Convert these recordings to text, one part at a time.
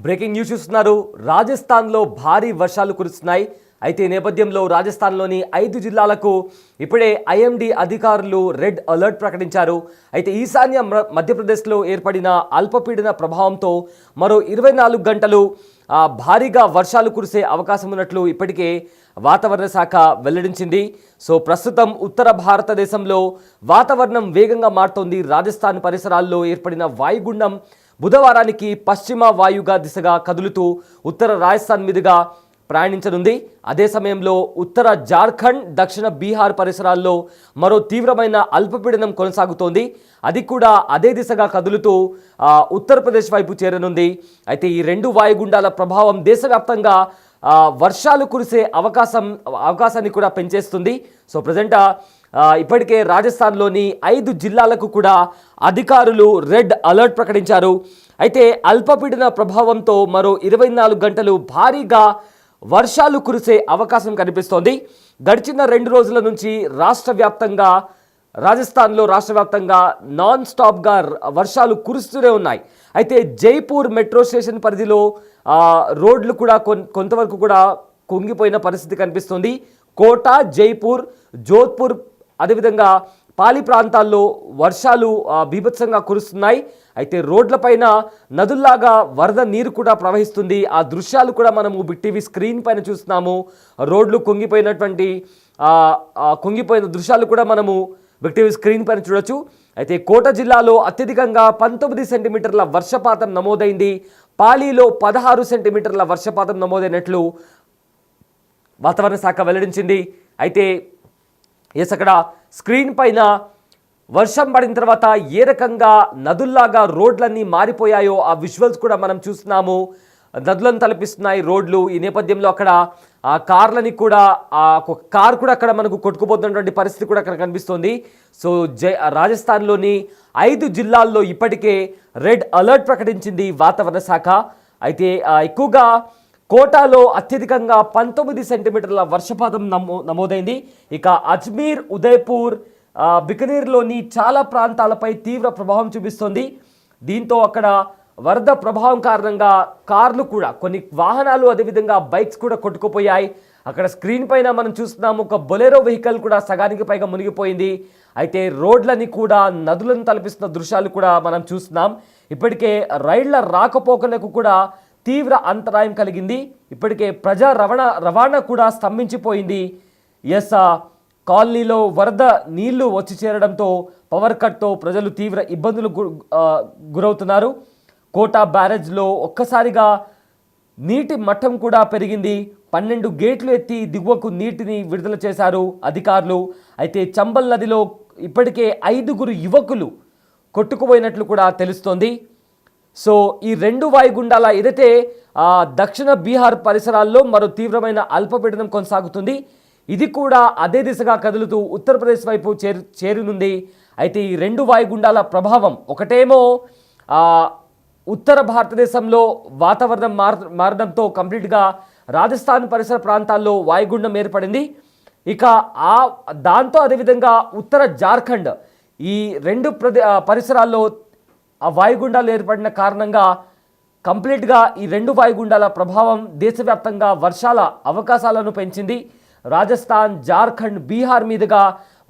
Breaking news చూస్తున్నారు. రాజస్థాన్లో భారీ వర్షాలు కురుస్తున్నాయి. అయితే నేపథ్యంలో రాజస్థాన్లోని 5 జిల్లాలకు ఇప్పుడే ఐఎండీ అధికారులు రెడ్ అలర్ట్ ప్రకటించారు. అయితే ఈశాన్య మధ్యప్రదేశ్లో ఏర్పడిన అల్పపీడన ప్రభావంతో మరో 24 గంటలు భారీగా వర్షాలు కురిసే అవకాశం ఉన్నట్లు ఇప్పటికే వాతావరణ శాఖ వెల్లడించింది. సో ప్రస్తుతం ఉత్తర భారతదేశంలో వాతావరణం వేగంగా మారుతోంది. రాజస్థాన్ పరిసరాల్లో ఏర్పడిన వాయుగుండం బుధవారానికి పశ్చిమ వాయుగా దిశగా కదులుతూ ఉత్తర రాజస్థాన్ మీదుగా ప్రయాణించనుంది. అదే సమయంలో ఉత్తర జార్ఖండ్, దక్షిణ బీహార్ పరిసరాల్లో మరో తీవ్రమైన అల్పపీడనం కొనసాగుతోంది. అది కూడా అదే దిశగా కదులుతూ ఉత్తరప్రదేశ్ వైపు చేరనుంది. అయితే ఈ రెండు వాయుగుండాల ప్రభావం దేశవ్యాప్తంగా వర్షాలు కురిసే అవకాశాన్ని కూడా పెంచేస్తుంది. సో ప్రజెంట్ ఇప్పటికే రాజస్థాన్లోని 5 జిల్లాలకు కూడా అధికారులు రెడ్ అలర్ట్ ప్రకటించారు. అయితే అల్పపీడన ప్రభావంతో మరో 24 గంటలు భారీగా వర్షాలు కురిసే అవకాశం కనిపిస్తోంది. గడిచిన 2 రోజుల నుంచి రాజస్థాన్లో రాష్ట్ర వ్యాప్తంగా నాన్ స్టాప్గా వర్షాలు కురుస్తూనే ఉన్నాయి. అయితే జైపూర్ మెట్రో స్టేషన్ పరిధిలో రోడ్లు కూడా కొంతవరకు కూడా కుంగిపోయిన పరిస్థితి కనిపిస్తుంది. కోటా, జైపూర్, జోధ్పూర్ అదేవిధంగా పాలి ప్రాంతాల్లో వర్షాలు బీభత్సంగా కురుస్తున్నాయి. అయితే రోడ్లపైన నదుల్లాగా వరద నీరు కూడా ప్రవహిస్తుంది. ఆ దృశ్యాలు కూడా మనము బిగ్ టీవీ స్క్రీన్ పైన చూస్తున్నాము. రోడ్లు కుంగిపోయిన దృశ్యాలు కూడా మనము బిగ్ టీవీ స్క్రీన్ పైన చూడొచ్చు. అయితే కోట జిల్లాలో అత్యధికంగా 19 సెంటీమీటర్ల వర్షపాతం నమోదైంది. పాలీలో 16 సెంటీమీటర్ల వర్షపాతం నమోదైనట్లు వాతావరణ శాఖ వెల్లడించింది. అయితే అక్కడ స్క్రీన్ పైన వర్షం పడిన తర్వాత ఏ రకంగా నదుల్లాగా రోడ్లన్నీ మారిపోయాయో ఆ విజువల్స్ కూడా మనం చూస్తున్నాము. నదులను తలపిస్తున్నాయి రోడ్లు. ఈ నేపథ్యంలో అక్కడ ఆ కార్లని కూడా కార్ కూడా అక్కడ మనకు కొట్టుకుపోతున్నటువంటి పరిస్థితి కూడా అక్కడ కనిపిస్తుంది. సో రాజస్థాన్లోని 5 జిల్లాల్లో ఇప్పటికే రెడ్ అలర్ట్ ప్రకటించింది వాతావరణ శాఖ. అయితే ఎక్కువగా కోటాలో అత్యధికంగా 19 సెంటీమీటర్ల వర్షపాతం నమోదైంది. ఇక అజ్మీర్, ఉదయ్పూర్, బికనీర్లోని చాలా ప్రాంతాలపై తీవ్ర ప్రభావం చూపిస్తోంది. దీంతో అక్కడ వరద ప్రభావం కారణంగా కార్లు కూడా, కొన్ని వాహనాలు అదేవిధంగా బైక్స్ కూడా కొట్టుకుపోయాయి. అక్కడ స్క్రీన్ పైన మనం చూస్తున్నాము, ఒక బొలెరో వెహికల్ కూడా సగానికి పైగా మునిగిపోయింది. అయితే రోడ్లని కూడా నదులను తలపిస్తున్న దృశ్యాలు కూడా మనం చూస్తున్నాం. ఇప్పటికే రైళ్ల రాకపోకలకు కూడా తీవ్ర అంతరాయం కలిగింది. ఇప్పటికే ప్రజా రవాణా కూడా స్తంభించిపోయింది. కాలనీలో వరద నీళ్లు వచ్చి చేరడంతో పవర్ కట్తో ప్రజలు తీవ్ర ఇబ్బందులు గురవుతున్నారు. కోటా బ్యారేజ్లో ఒక్కసారిగా నీటి మట్టం కూడా పెరిగింది. 12 గేట్లు ఎత్తి దిగువకు నీటిని విడుదల చేశారు అధికారులు. అయితే చంబల్ నదిలో ఇప్పటికే 5 యువకులు కొట్టుకుపోయినట్లు కూడా తెలుస్తోంది. సో ఈ 2 వాయుగుండాల ఏదైతే దక్షిణ బీహార్ పరిసరాల్లో మరో తీవ్రమైన అల్పపీడనం కొనసాగుతుంది. ఇది కూడా అదే దిశగా కదులుతూ ఉత్తరప్రదేశ్ వైపు చేరునుంది. అయితే ఈ 2 వాయుగుండాల ప్రభావం, ఒకటేమో ఉత్తర భారతదేశంలో వాతావరణం మారడంతో కంప్లీట్గా రాజస్థాన్ పరిసర ప్రాంతాల్లో వాయుగుండం ఏర్పడింది. ఇక దాంతో అదేవిధంగా ఉత్తర జార్ఖండ్, ఈ 2 పరిసరాల్లో ఆ వాయుగుండాలు ఏర్పడిన కారణంగా కంప్లీట్గా ఈ 2 వాయుగుండాల ప్రభావం దేశవ్యాప్తంగా వర్షాల అవకాశాలను పెంచింది. రాజస్థాన్, జార్ఖండ్, బీహార్ మీదుగా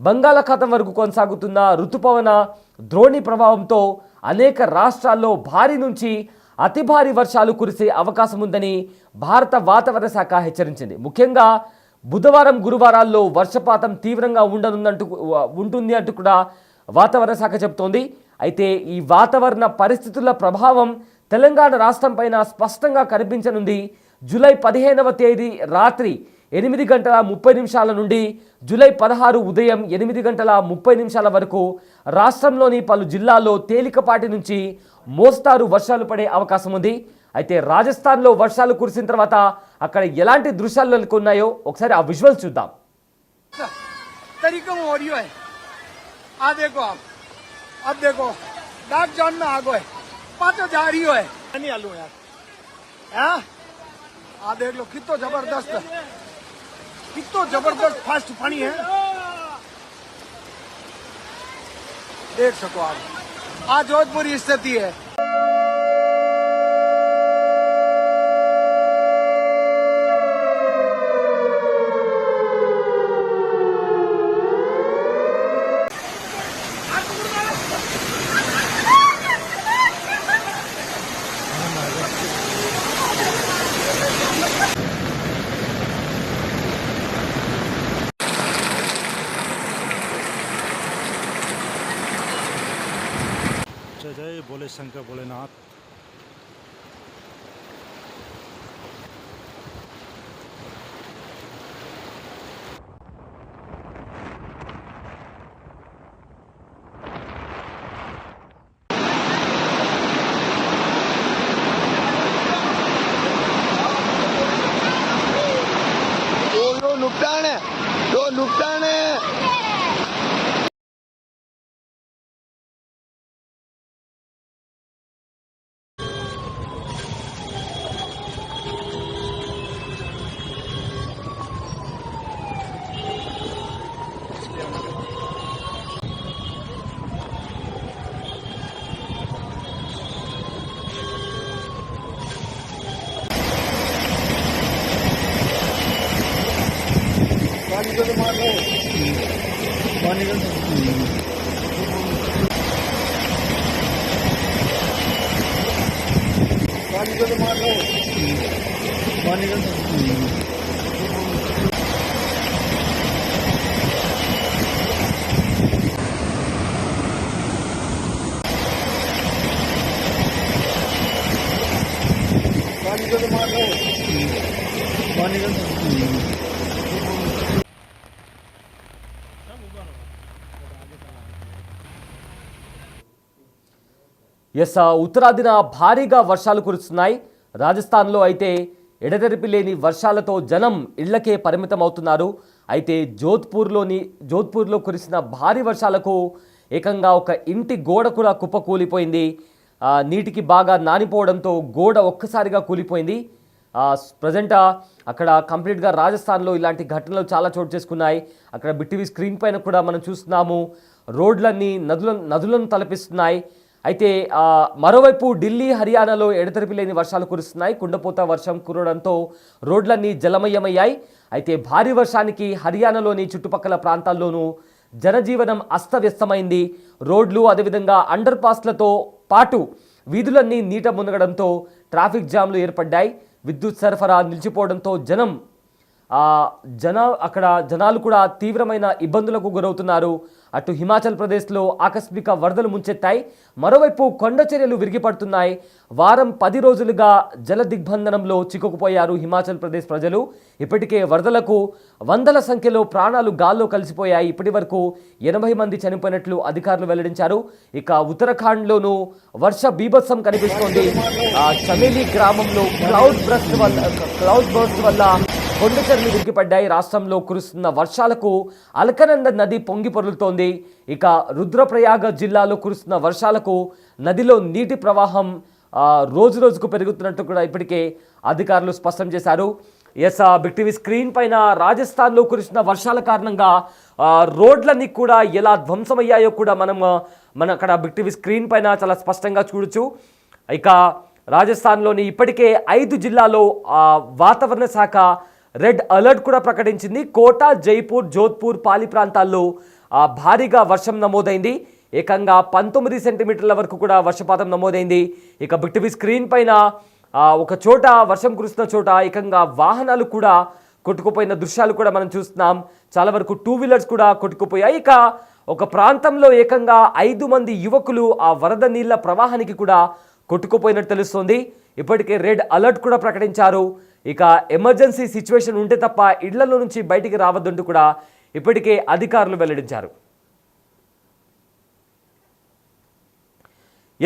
బంగాళాఖాతం వరకు కొనసాగుతున్న ఋతుపవన ద్రోణి ప్రభావంతో అనేక రాష్ట్రాల్లో భారీ నుంచి అతి భారీ వర్షాలు కురిసే అవకాశం ఉందని భారత వాతావరణ శాఖ హెచ్చరించింది. ముఖ్యంగా బుధవారం, గురువారాల్లో వర్షపాతం తీవ్రంగా ఉంటుంది అంటూ కూడా వాతావరణ శాఖ చెబుతోంది. అయితే ఈ వాతావరణ పరిస్థితుల ప్రభావం తెలంగాణ రాష్ట్రం పైన స్పష్టంగా కనిపించనుంది. జూలై 15వ తేదీ రాత్రి 8:30 నుండి జూలై 16 ఉదయం 8:30 వరకు రాష్ట్రంలోని పలు జిల్లాల్లో తేలికపాటి నుంచి మోస్తారు వర్షాలు పడే అవకాశం ఉంది. అయితే రాజస్థాన్లో వర్షాలు కురిసిన తర్వాత అక్కడ ఎలాంటి దృశ్యాలు నెలకొన్నాయో ఒకసారి ఆ విజువల్స్ చూద్దాం. अब देखो डाक जॉन में आ गए पाँच जा रही है नहीं आलू यार देख लो कितो जबरदस्त फास्ट पानी है, देख सको आप। आज जोधपुर स्थिति है। बोले शंकर भोलेनाथ। तो नुकसान है। ఎస్ ఉత్తరాదిన భారీగా వర్షాలు కురుస్తున్నాయి. రాజస్థాన్లో అయితే ఎడతెరిపి లేని వర్షాలతో జనం ఇళ్లకే పరిమితం అవుతున్నారు. అయితే జోధ్పూర్లో కురిసిన భారీ వర్షాలకు ఏకంగా ఒక ఇంటి గోడ కూడా కుప్పకూలిపోయింది. నీటికి బాగా నానిపోవడంతో గోడ ఒక్కసారిగా కూలిపోయింది. ప్రజెంట్ అక్కడ కంప్లీట్గా రాజస్థాన్లో ఇలాంటి ఘటనలు చాలా చోటు చేసుకున్నాయి. అక్కడ బిట్టివి స్క్రీన్ పైన కూడా మనం చూస్తున్నాము. రోడ్లన్నీ నదులను తలపిస్తున్నాయి. అయితే మరోవైపు ఢిల్లీ, హర్యానాలో ఎడతెరిపి లేని వర్షాలు కురుస్తున్నాయి. కుండపోత వర్షం కురవడంతో రోడ్లన్నీ జలమయమయ్యాయి. అయితే భారీ వర్షానికి హర్యానాలోని చుట్టుపక్కల ప్రాంతాల్లోనూ జనజీవనం అస్తవ్యస్తమైంది. రోడ్లు అదేవిధంగా అండర్ పాస్లతో పాటు వీధులన్నీ నీట మునగడంతో ట్రాఫిక్ జామ్లు ఏర్పడ్డాయి. విద్యుత్ సరఫరా నిలిచిపోవడంతో జనాలు కూడా తీవ్రమైన ఇబ్బందులకు గురవుతున్నారు. అటు హిమాచల్ ప్రదేశ్లో ఆకస్మిక వరదలు ముంచెత్తాయి. మరోవైపు కొండ చర్యలు విరిగిపడుతున్నాయి. వారం 10 రోజులుగా జల దిగ్బంధనంలో చిక్కుకుపోయారు హిమాచల్ ప్రదేశ్ ప్రజలు. ఇప్పటికే వరదలకు వందల సంఖ్యలో ప్రాణాలు గాల్లో కలిసిపోయాయి. ఇప్పటి వరకు 80 మంది చనిపోయినట్లు అధికారులు వెల్లడించారు. ఇక ఉత్తరాఖండ్లోనూ వర్ష బీభత్సం కనిపిస్తోంది. చమేలి గ్రామంలో క్లౌడ్ బర్స్ట్ వల్ల కొండ చర్యలు విరిగిపడ్డాయి. రాష్ట్రంలో కురుస్తున్న వర్షాలకు అలకనంద నది పొంగి పొర్లుతోంది. ఇక రుద్రప్రయాగ జిల్లాలో కురుస్తున్న వర్షాలకు నదిలో నీటి ప్రవాహం రోజు రోజుకు పెరుగుతున్నట్టు కూడా ఇప్పటికే అధికారులు స్పష్టం చేశారు. ఎస్ బిగ్ టీవీ స్క్రీన్ పైన రాజస్థాన్లో కురిసిన వర్షాల కారణంగా రోడ్లన్నీ కూడా ఎలా ధ్వంసమయ్యాయో కూడా మన అక్కడ బిగ్ టీవీ స్క్రీన్ పైన చాలా స్పష్టంగా చూడొచ్చు. ఇక రాజస్థాన్లోని ఇప్పటికే 5 జిల్లాలో వాతావరణ శాఖ రెడ్ అలర్ట్ కూడా ప్రకటించింది. కోటా, జైపూర్, జోధ్పూర్, పాలి ప్రాంతాల్లో భారీగా వర్షం నమోదైంది. ఏకంగా 19 సెంటీమీటర్ల వరకు కూడా వర్షపాతం నమోదైంది. ఇక బిగ్ టీవీ స్క్రీన్ పైన ఒక చోట వర్షం కురుస్తున్న చోట ఏకంగా వాహనాలు కూడా కొట్టుకుపోయిన దృశ్యాలు కూడా మనం చూస్తున్నాం. చాలా వరకు 2 వీలర్స్ కూడా కొట్టుకుపోయాయి. ఇక ఒక ప్రాంతంలో ఏకంగా 5 మంది యువకులు ఆ వరద నీళ్ల ప్రవాహానికి కూడా కొట్టుకుపోయినట్టు తెలుస్తోంది. ఇప్పటికే రెడ్ అలర్ట్ కూడా ప్రకటించారు. ఇక ఎమర్జెన్సీ సిచ్యువేషన్ ఉంటే తప్ప ఇళ్లలో నుంచి బయటికి రావద్దంటూ కూడా ఇప్పటికే అధికారులు వెల్లడించారు.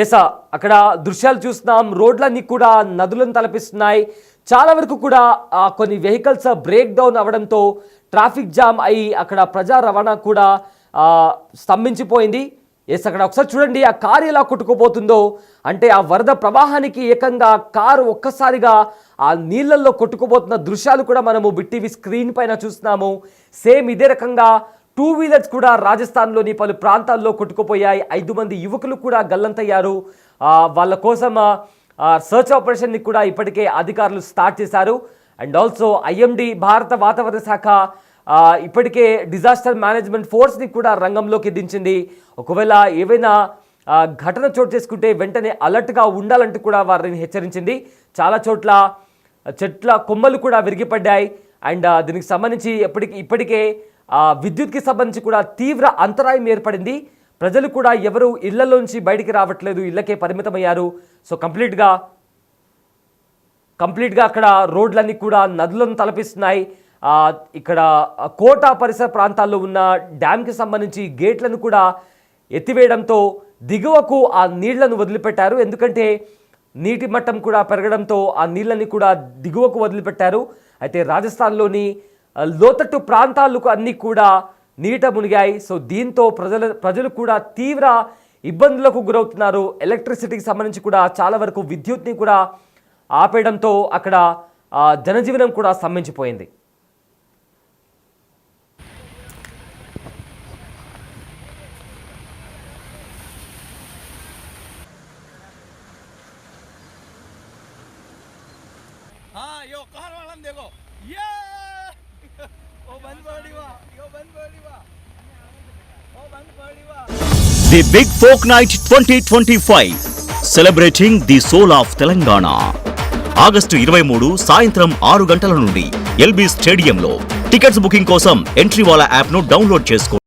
ఎస్ అక్కడ దృశ్యాలు చూస్తున్నాం. రోడ్లన్నీ కూడా నదులను తలపిస్తున్నాయి. చాలా వరకు కూడా కొన్ని వెహికల్స్ బ్రేక్ డౌన్ అవ్వడంతో ట్రాఫిక్ జామ్ అయి అక్కడ ప్రజా రవాణా కూడా స్తంభించిపోయింది. ఎస్ అక్కడ ఒకసారి చూడండి, ఆ కారు ఎలా కొట్టుకుపోతుందో. అంటే ఆ వరద ప్రవాహానికి ఏకంగా కారు ఒక్కసారిగా ఆ నీళ్ళల్లో కొట్టుకుపోతున్న దృశ్యాలు కూడా మనము బిగ్ టీవీ స్క్రీన్ పైన చూస్తున్నాము. సేమ్ ఇదే రకంగా 2 వీలర్స్ కూడా రాజస్థాన్లోని పలు ప్రాంతాల్లో కొట్టుకుపోయాయి. 5 మంది యువకులు కూడా గల్లంతయ్యారు. వాళ్ళ కోసం సర్చ్ ఆపరేషన్ని కూడా ఇప్పటికే అధికారులు స్టార్ట్ చేశారు. అండ్ ఆల్సో ఐఎండీ భారత వాతావరణ శాఖ ఇప్పటికే డిజాస్టర్ మేనేజ్మెంట్ ఫోర్స్ని కూడా రంగంలోకి దించింది. ఒకవేళ ఏవైనా ఘటన చోటు చేసుకుంటే వెంటనే అలర్ట్గా ఉండాలంటూ కూడా వారిని హెచ్చరించింది. చాలా చోట్ల చెట్ల కొమ్మలు కూడా విరిగిపడ్డాయి. అండ్ దీనికి సంబంధించి ఇప్పటికే విద్యుత్కి సంబంధించి కూడా తీవ్ర అంతరాయం ఏర్పడింది. ప్రజలు కూడా ఎవరు ఇళ్లలోంచి బయటికి రావట్లేదు, ఇళ్లకే పరిమితమయ్యారు. సో కంప్లీట్గా అక్కడ రోడ్లన్నీ కూడా నదులను తలపిస్తున్నాయి. ఇక్కడ కోట పరిసర ప్రాంతాల్లో ఉన్న డ్యామ్కి సంబంధించి గేట్లను కూడా ఎత్తివేయడంతో దిగువకు ఆ నీళ్లను వదిలిపెట్టారు. ఎందుకంటే నీటి మట్టం కూడా పెరగడంతో ఆ నీళ్ళని కూడా దిగువకు వదిలిపెట్టారు. అయితే రాజస్థాన్లోని లోతట్టు ప్రాంతాలకు అన్నీ కూడా నీట మునిగాయి. సో దీంతో ప్రజలు కూడా తీవ్ర ఇబ్బందులకు గురవుతున్నారు. ఎలక్ట్రిసిటీకి సంబంధించి కూడా చాలా వరకు విద్యుత్ని కూడా ఆపేయడంతో అక్కడ జనజీవనం కూడా స్తంభించిపోయింది. हाँ यो कार वाला देखो ये ओ बंद पड़ी वा यो बंद पड़ी वा ओ बंद पड़ी वा The Big Folk Night 2025 celebrating the soul of Telangana. August 23 సాయంత్రం 6 గంటల నుండి ఎల్బీ స్టేడియంలో. టికెట్స్ బుకింగ్ కోసం ఎంట్రీ వాలా యాప్ ను డౌన్లోడ్ చేసుకోండి.